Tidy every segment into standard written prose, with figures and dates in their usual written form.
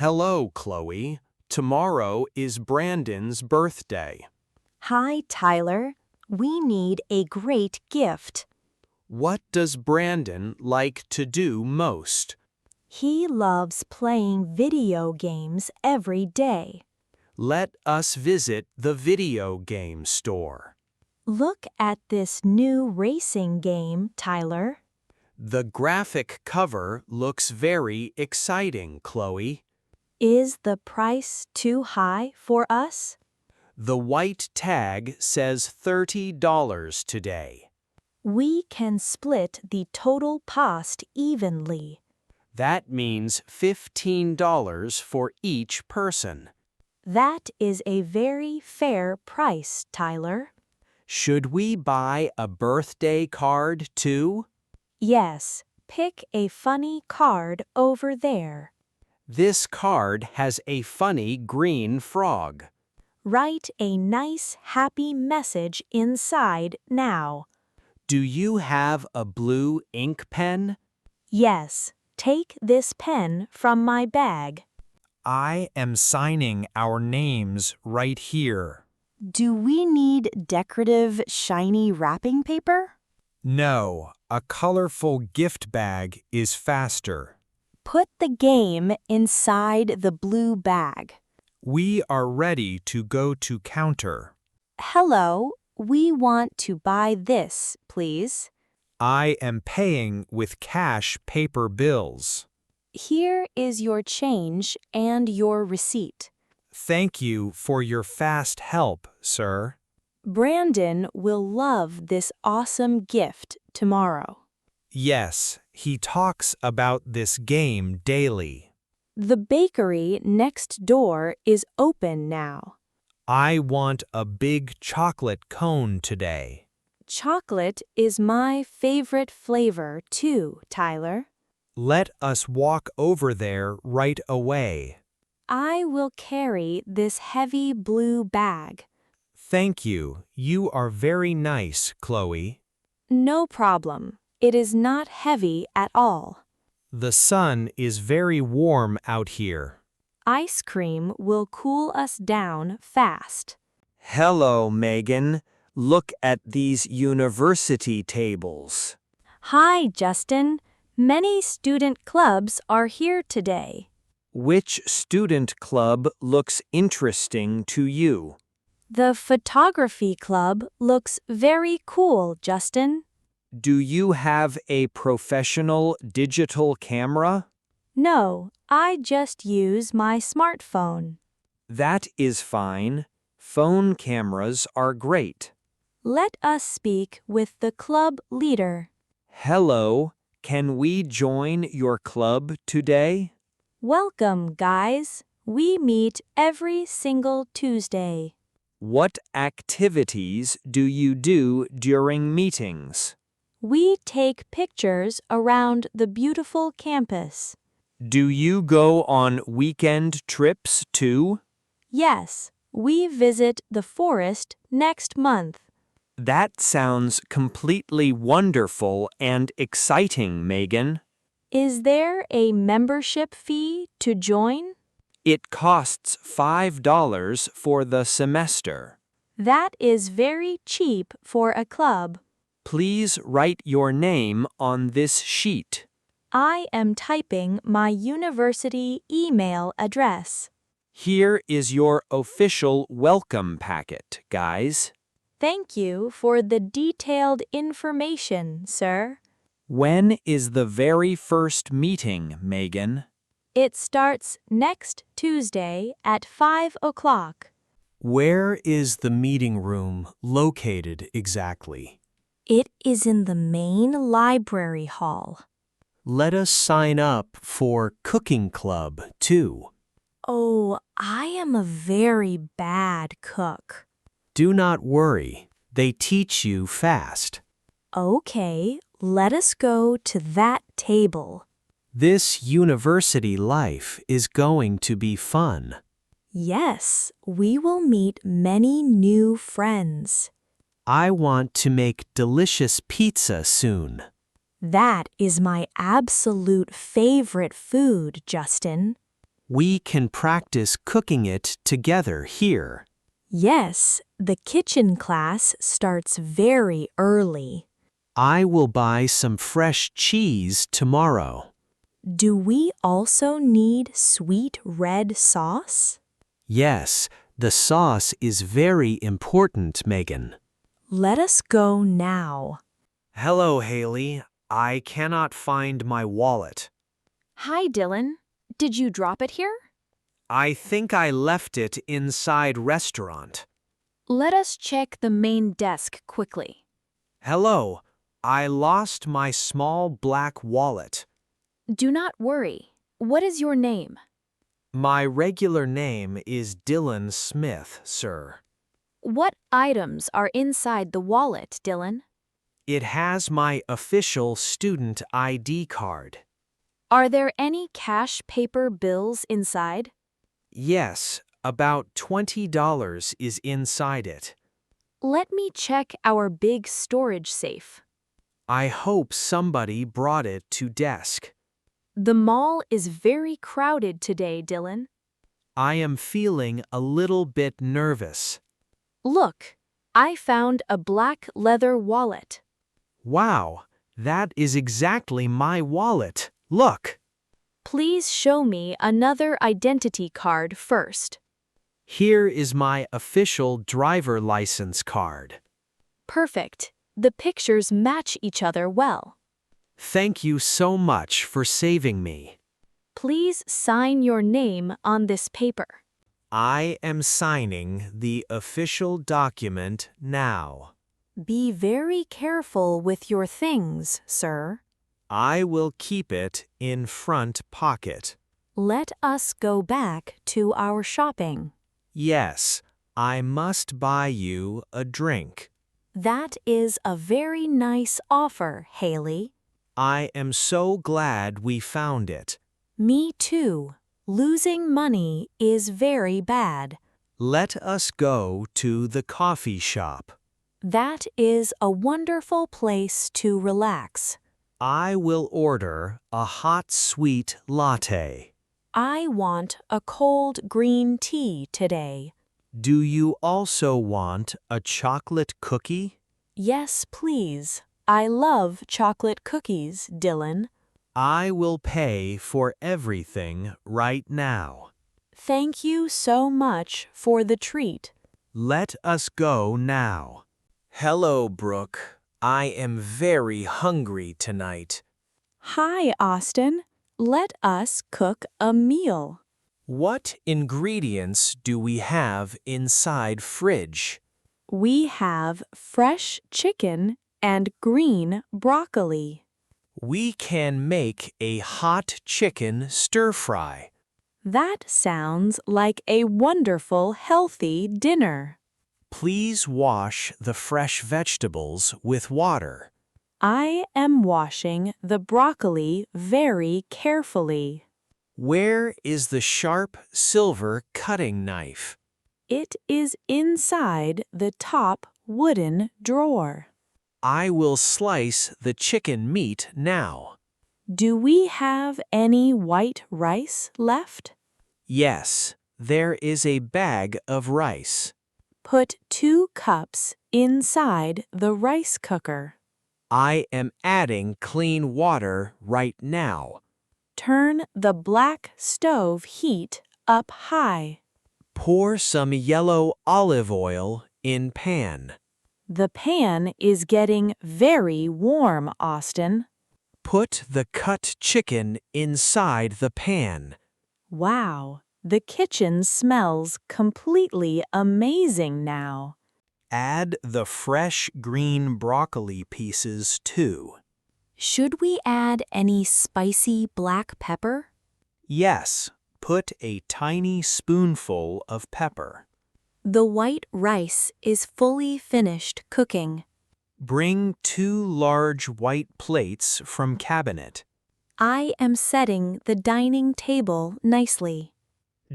Hello, Chloe. Tomorrow is Brandon's birthday. Hi, Tyler. We need a great gift. What does Brandon like to do most? He loves playing video games every day. Let us visit the video game store. Look at this new racing game, Tyler. The graphic cover looks very exciting, Chloe. Is the price too high for us? The white tag says $30 today. We can split the total cost evenly. That means $15 for each person. That is a very fair price, Tyler. Should we buy a birthday card too? Yes, pick a funny card over there. This card has a funny green frog. Write a nice, happy message inside now. Do you have a blue ink pen? Yes, take this pen from my bag. I am signing our names right here. Do we need decorative, shiny wrapping paper? No, a colorful gift bag is faster. Put the game inside the blue bag. We are ready to go to counter. Hello, we want to buy this, please. I am paying with cash paper bills. Here is your change and your receipt. Thank you for your fast help, sir. Brandon will love this awesome gift tomorrow. Yes, he talks about this game daily. The bakery next door is open now. I want a big chocolate cone today. Chocolate is my favorite flavor too, Tyler. Let us walk over there right away. I will carry this heavy blue bag. Thank you. You are very nice, Chloe. No problem. It is not heavy at all. The sun is very warm out here. Ice cream will cool us down fast. Hello, Megan. Look at these university tables. Hi, Justin. Many student clubs are here today. Which student club looks interesting to you? The photography club looks very cool, Justin. Do you have a professional digital camera? No, I just use my smartphone. That is fine. Phone cameras are great. Let us speak with the club leader. Hello, can we join your club today? Welcome, guys. We meet every single Tuesday. What activities do you do during meetings? We take pictures around the beautiful campus. Do you go on weekend trips too? Yes, we visit the forest next month. That sounds completely wonderful and exciting, Megan. Is there a membership fee to join? It costs $5 for the semester. That is very cheap for a club. Please write your name on this sheet. I am typing my university email address. Here is your official welcome packet, guys. Thank you for the detailed information, sir. When is the very first meeting, Megan? It starts next Tuesday at 5 o'clock. Where is the meeting room located exactly? It is in the main library hall. Let us sign up for cooking club, too. Oh, I am a very bad cook. Do not worry. They teach you fast. Okay, let us go to that table. This university life is going to be fun. Yes, we will meet many new friends. I want to make delicious pizza soon. That is my absolute favorite food, Justin. We can practice cooking it together here. Yes, the kitchen class starts very early. I will buy some fresh cheese tomorrow. Do we also need sweet red sauce? Yes, the sauce is very important, Megan. Let us go now. Hello, Haley. I cannot find my wallet. Hi, Dylan. Did you drop it here? I think I left it inside restaurant. Let us check the main desk quickly. Hello, I lost my small black wallet. Do not worry. What is your name? My regular name is Dylan Smith, sir. What items are inside the wallet, Dylan? It has my official student ID card. Are there any cash paper bills inside? Yes, about $20 is inside it. Let me check our big storage safe. I hope somebody brought it to desk. The mall is very crowded today, Dylan. I am feeling a little bit nervous. Look, I found a black leather wallet. Wow, that is exactly my wallet. Look. Please show me another identity card first. Here is my official driver license card. Perfect. The pictures match each other well. Thank you so much for saving me. Please sign your name on this paper. I am signing the official document now. Be very careful with your things, sir. I will keep it in front pocket. Let us go back to our shopping. Yes, I must buy you a drink. That is a very nice offer, Haley. I am so glad we found it. Me too. Losing money is very bad. Let us go to the coffee shop. That is a wonderful place to relax. I will order a hot sweet latte. I want a cold green tea today. Do you also want a chocolate cookie? Yes, please. I love chocolate cookies, Dylan. I will pay for everything right now. Thank you so much for the treat. Let us go now. Hello, Brooke. I am very hungry tonight. Hi, Austin. Let us cook a meal. What ingredients do we have inside fridge? We have fresh chicken and green broccoli. We can make a hot chicken stir-fry. That sounds like a wonderful, healthy dinner. Please wash the fresh vegetables with water. I am washing the broccoli very carefully. Where is the sharp silver cutting knife? It is inside the top wooden drawer. I will slice the chicken meat now. Do we have any white rice left? Yes, there is a bag of rice. Put 2 cups inside the rice cooker. I am adding clean water right now. Turn the black stove heat up high. Pour some yellow olive oil in pan. The pan is getting very warm, Austin. Put the cut chicken inside the pan. Wow, the kitchen smells completely amazing now. Add the fresh green broccoli pieces too. Should we add any spicy black pepper? Yes, put a tiny spoonful of pepper. The white rice is fully finished cooking. Bring 2 large white plates from cabinet. I am setting the dining table nicely.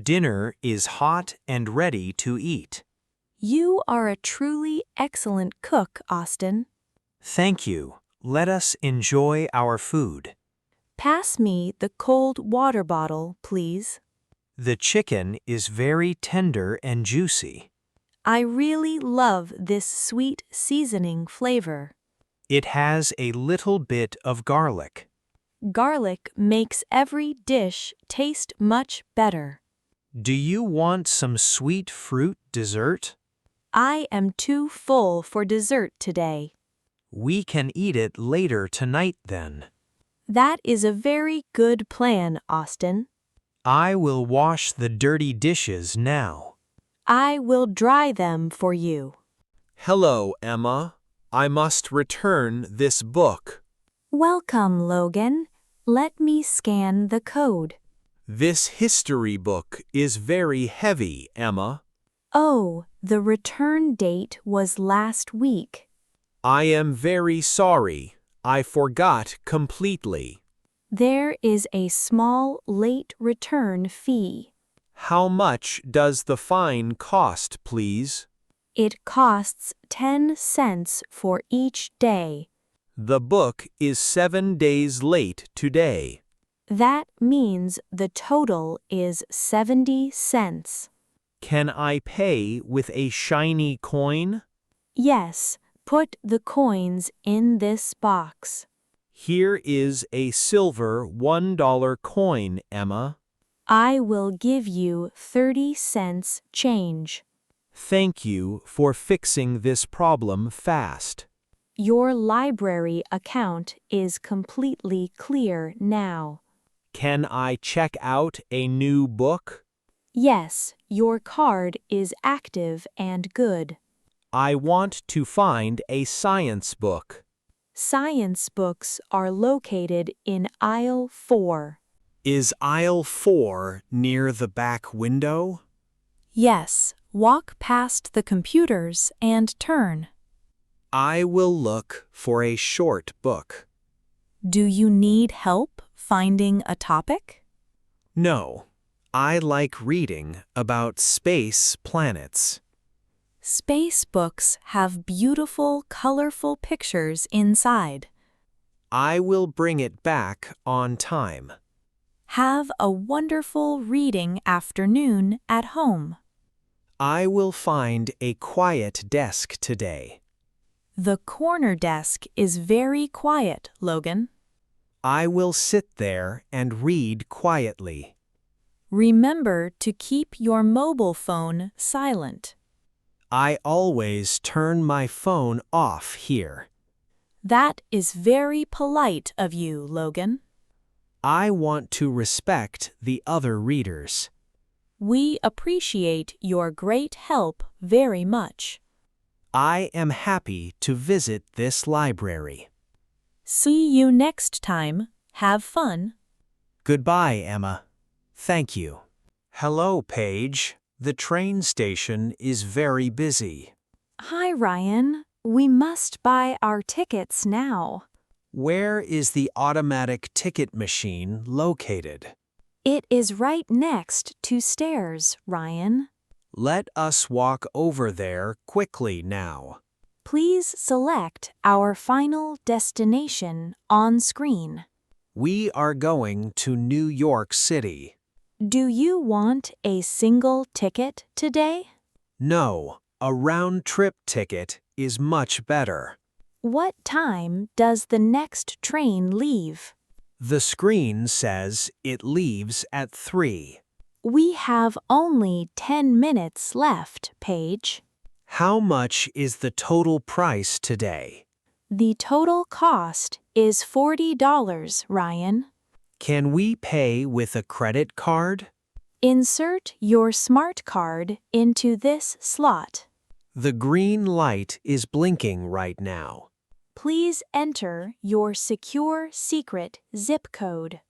Dinner is hot and ready to eat. You are a truly excellent cook, Austin. Thank you. Let us enjoy our food. Pass me the cold water bottle, please. The chicken is very tender and juicy. I really love this sweet seasoning flavor. It has a little bit of garlic. Garlic makes every dish taste much better. Do you want some sweet fruit dessert? I am too full for dessert today. We can eat it later tonight then. That is a very good plan, Austin. I will wash the dirty dishes now. I will dry them for you. Hello, Emma. I must return this book. Welcome, Logan. Let me scan the code. This history book is very heavy, Emma. Oh, the return date was last week. I am very sorry. I forgot completely. There is a small late return fee. How much does the fine cost, please? It costs 10 cents for each day. The book is 7 days late today. That means the total is 70 cents. Can I pay with a shiny coin? Yes, put the coins in this box. Here is a silver $1 coin, Emma. I will give you 30 cents change. Thank you for fixing this problem fast. Your library account is completely clear now. Can I check out a new book? Yes, your card is active and good. I want to find a science book. Science books are located in aisle 4. Is aisle 4 near the back window? Yes, walk past the computers and turn. I will look for a short book. Do you need help finding a topic? No, I like reading about space planets. Space books have beautiful, colorful pictures inside. I will bring it back on time. Have a wonderful reading afternoon at home. I will find a quiet desk today. The corner desk is very quiet, Logan. I will sit there and read quietly. Remember to keep your mobile phone silent. I always turn my phone off here. That is very polite of you, Logan. I want to respect the other readers. We appreciate your great help very much. I am happy to visit this library. See you next time. Have fun. Goodbye, Emma. Thank you. Hello, Paige. The train station is very busy. Hi, Ryan. We must buy our tickets now. Where is the automatic ticket machine located? It is right next to stairs, Ryan. Let us walk over there quickly now. Please select our final destination on screen. We are going to New York City. Do you want a single ticket today? No, a round-trip ticket is much better. What time does the next train leave? The screen says it leaves at 3. We have only 10 minutes left, Paige. How much is the total price today? The total cost is $40, Ryan. Can we pay with a credit card? Insert your smart card into this slot. The green light is blinking right now. Please enter your secure secret zip code.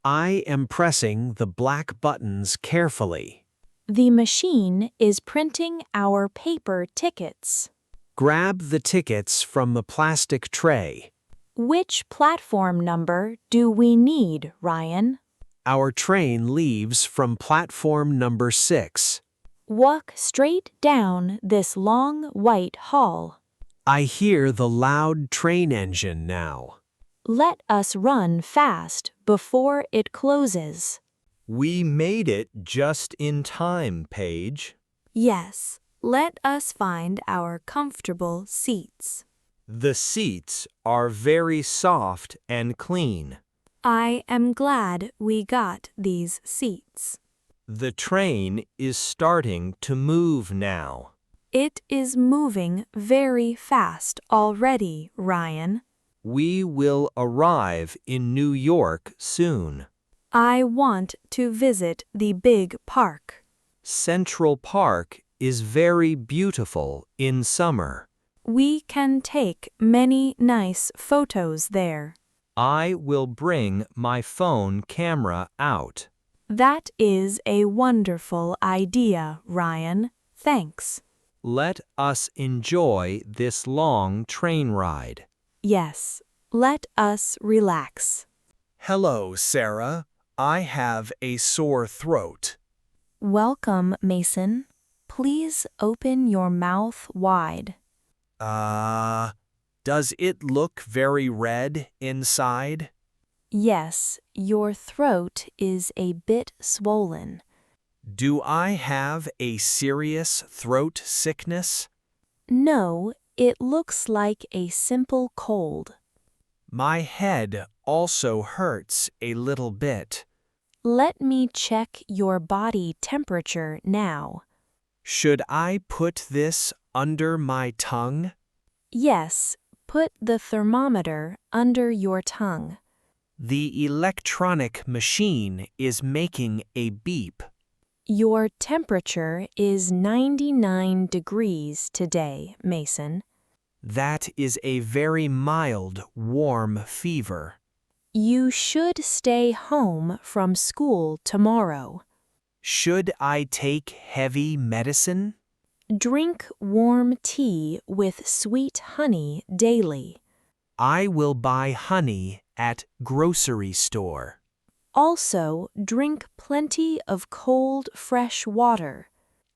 I am pressing the black buttons carefully. The machine is printing our paper tickets. Grab the tickets from the plastic tray. Which platform number do we need, Ryan? Our train leaves from platform number 6. Walk straight down this long white hall. I hear the loud train engine now. Let us run fast before it closes. We made it just in time, Paige. Yes, let us find our comfortable seats. The seats are very soft and clean. I am glad we got these seats. The train is starting to move now. It is moving very fast already, Ryan. We will arrive in New York soon. I want to visit the big park. Central Park is very beautiful in summer. We can take many nice photos there. I will bring my phone camera out. That is a wonderful idea, Ryan. Thanks. Let us enjoy this long train ride. Yes, let us relax. Hello, Sarah. I have a sore throat. Welcome, Mason. Please open your mouth wide. Does it look very red inside? Yes, your throat is a bit swollen. Do I have a serious throat sickness? No, it looks like a simple cold. My head also hurts a little bit. Let me check your body temperature now. Should I put this under my tongue? Yes, put the thermometer under your tongue. The electronic machine is making a beep. Your temperature is 99 degrees today, Mason. That is a very mild, warm fever. You should stay home from school tomorrow. Should I take heavy medicine? Drink warm tea with sweet honey daily. I will buy honey at grocery store. Also, drink plenty of cold, fresh water.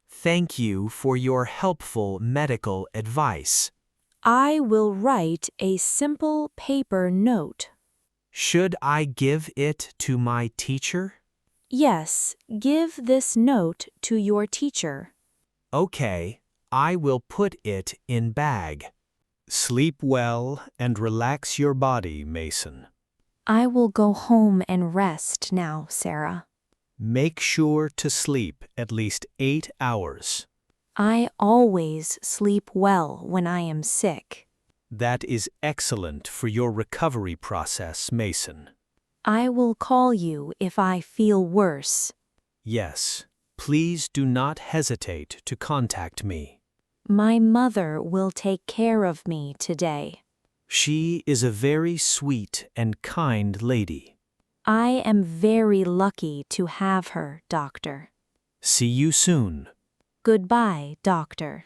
Thank you for your helpful medical advice. I will write a simple paper note. Should I give it to my teacher? Yes, give this note to your teacher. Okay, I will put it in bag. Sleep well and relax your body, Mason. I will go home and rest now, Sarah. Make sure to sleep at least 8 hours. I always sleep well when I am sick. That is excellent for your recovery process, Mason. I will call you if I feel worse. Yes, please do not hesitate to contact me. My mother will take care of me today. She is a very sweet and kind lady. I am very lucky to have her, Doctor. See you soon. Goodbye, Doctor.